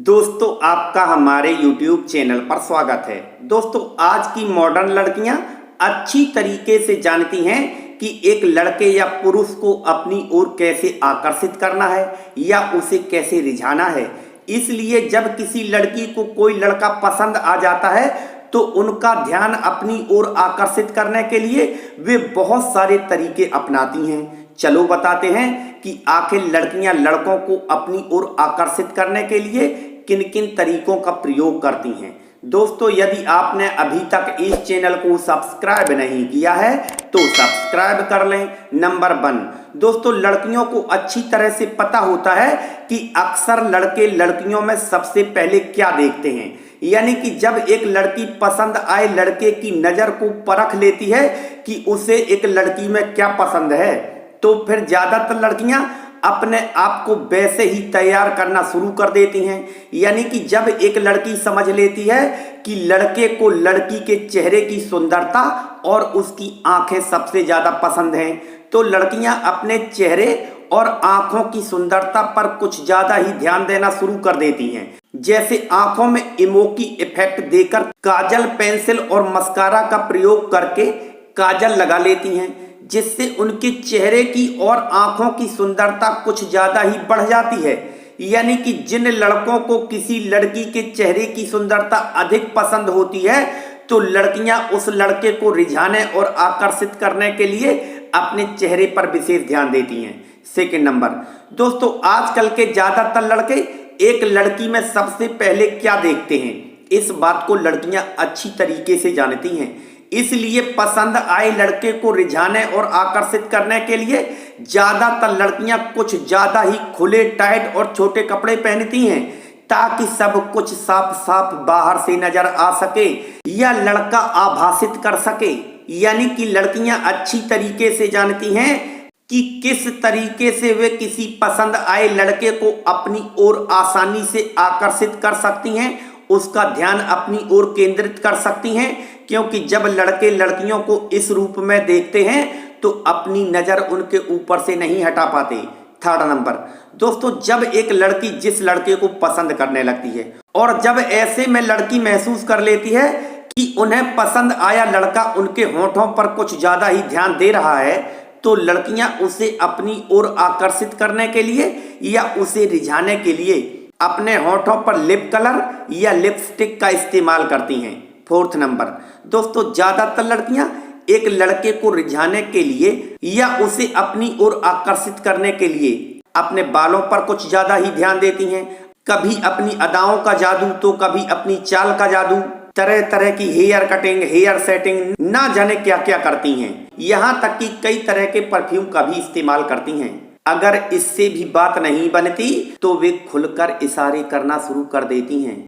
दोस्तों आपका हमारे YouTube चैनल पर स्वागत है। दोस्तों आज की मॉडर्न लड़कियां अच्छी तरीके से जानती हैं कि एक लड़के या पुरुष को अपनी ओर कैसे आकर्षित करना है या उसे कैसे रिझाना है। इसलिए जब किसी लड़की को कोई लड़का पसंद आ जाता है तो उनका ध्यान अपनी ओर आकर्षित करने के लिए वे बहुत सारे तरीके अपनाती हैं। चलो बताते हैं कि आखिर लड़कियां लड़कों को अपनी ओर आकर्षित करने के लिए किन किन तरीकों का प्रयोग करती हैं। दोस्तों यदि आपने अभी तक इस चैनल को सब्सक्राइब नहीं किया है तो सब्सक्राइब कर लें। नंबर 1, दोस्तों लड़कियों को अच्छी तरह से पता होता है कि अक्सर लड़के लड़कियों में सबसे पहले क्या देखते हैं। यानी कि जब एक लड़की पसंद आए लड़के की नज़र को परख लेती है कि उसे एक लड़की में क्या पसंद है तो फिर ज़्यादातर लड़कियां अपने आप को वैसे ही तैयार करना शुरू कर देती हैं। यानी कि जब एक लड़की समझ लेती है कि लड़के को लड़की के चेहरे की सुंदरता और उसकी आंखें सबसे ज़्यादा पसंद हैं तो लड़कियां अपने चेहरे और आंखों की सुंदरता पर कुछ ज़्यादा ही ध्यान देना शुरू कर देती हैं। जैसे आंखों में इमोकी इफेक्ट देकर काजल, पेंसिल और मस्कारा का प्रयोग करके काजल लगा लेती हैं, जिससे उनके चेहरे की और आंखों की सुंदरता कुछ ज़्यादा ही बढ़ जाती है। यानी कि जिन लड़कों को किसी लड़की के चेहरे की सुंदरता अधिक पसंद होती है तो लड़कियां उस लड़के को रिझाने और आकर्षित करने के लिए अपने चेहरे पर विशेष ध्यान देती हैं। सेकंड नंबर, दोस्तों आजकल के ज़्यादातर लड़के एक लड़की में सबसे पहले क्या देखते हैं, इस बात को लड़कियां अच्छी तरीके से जानती हैं। इसलिए पसंद आए लड़के को रिझाने और आकर्षित करने के लिए ज़्यादातर लड़कियां कुछ ज़्यादा ही खुले, टाइट और छोटे कपड़े पहनती हैं ताकि सब कुछ साफ साफ बाहर से नजर आ सके या लड़का आभासित कर सके। यानी कि लड़कियां अच्छी तरीके से जानती हैं कि किस तरीके से वे किसी पसंद आए लड़के को अपनी ओर आसानी से आकर्षित कर सकती हैं, उसका ध्यान अपनी ओर केंद्रित कर सकती हैं। क्योंकि जब लड़के लड़कियों को इस रूप में देखते हैं तो अपनी नज़र उनके ऊपर से नहीं हटा पाते। थर्ड नंबर, दोस्तों जब एक लड़की जिस लड़के को पसंद करने लगती है और जब ऐसे में लड़की महसूस कर लेती है कि उन्हें पसंद आया लड़का उनके होठों पर कुछ ज़्यादा ही ध्यान दे रहा है तो लड़कियां उसे अपनी ओर आकर्षित करने के लिए या उसे रिझाने के लिए अपने होठों पर लिप कलर या लिपस्टिक का इस्तेमाल करती हैं। फोर्थ नंबर, दोस्तों ज़्यादातर लड़कियां एक लड़के को रिझाने के लिए या उसे अपनी ओर आकर्षित करने के लिए अपने बालों पर कुछ ज़्यादा ही ध्यान देती हैं। कभी अपनी अदाओं का जादू तो कभी अपनी चाल का जादू, तरह तरह की हेयर कटिंग, हेयर सेटिंग, ना जाने क्या क्या करती हैं। यहाँ तक कि कई तरह के परफ्यूम का भी इस्तेमाल करती हैं। अगर इससे भी बात नहीं बनती तो वे खुलकर इशारे करना शुरू कर देती हैं।